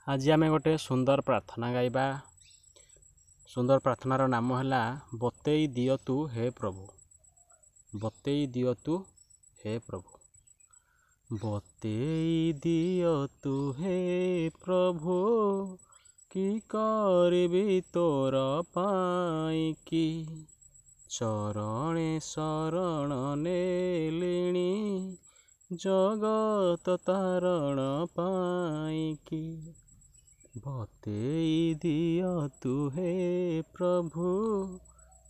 आज आम गोटे सुंदर प्रार्थना गाइबा। सुंदर प्रार्थनार नाम है बतेई दियो तू हे प्रभु। बतेई दियो तू हे प्रभु। बतेई दियो तू हे प्रभु, कि करबी तोर पाइकी। चरणे शरण नेलिणी, जगत तारण पाइकी। बतेई दियो तू हे प्रभु,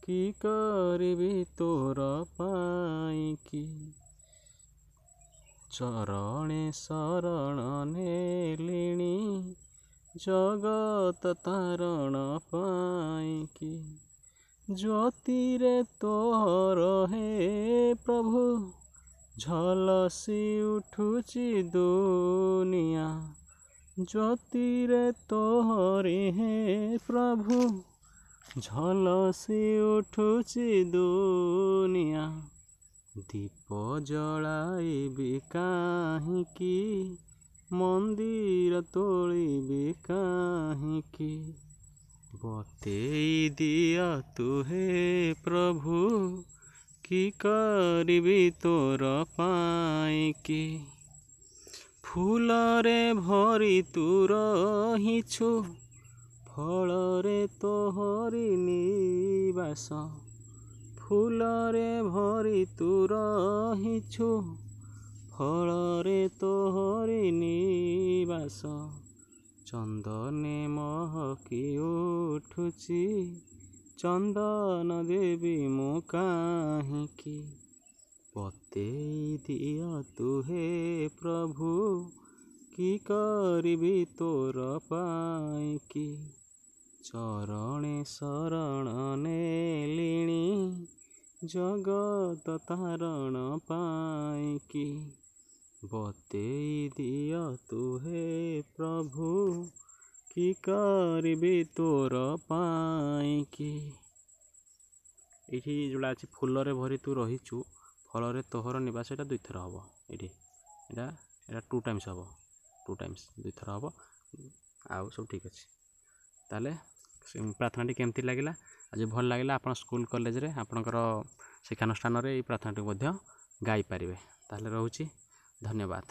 कि करबी तोर पाइकी। चरणे शरण नेलिणी, जगत तारण पाइकी। ज्योतिरे तोहर हे प्रभु, झलसी उठुची दुनिया। ज्योतिरे तोहरी हे प्रभु, झलसी उठुची दुनिया। दीप जलाइबी काहिकी, मंदिर तोलिबी काहिकी। बतेई दिया तू हे प्रभु, कि करबी तोर पाइकी। फूलरे भरी तू रहिछु, फलरे तोहरी निवास। फूलरे भरी तू रहिछु, फलरे तोहरी निवास। चंदने महकी उठुची, चंदन देवी मु काहिकी। बतेई दियो तू हे प्रभु, कि करबी तोर पाइकी। चरणे शरण नेलिणी, जगत तारण पाइकी। बतेई दियो तू हे प्रभु, कि करबी तोर पाइकी। ये जोड़ा अच्छी फूलरे भरी तू रहीचु, फलरे तोहर निवास, ये दुई थर हम ये 2 टाइम्स हम 2 टाइम्स 2 थर हम। आउ सब ठीक अच्छे। ताले प्रार्थना केमती लगिला? आज भल लगिला आप स्कूल कॉलेज रे आपणकर शिक्षानुष्ठान रे प्रार्थना गाई पारे। ताले रहूची, धन्यवाद।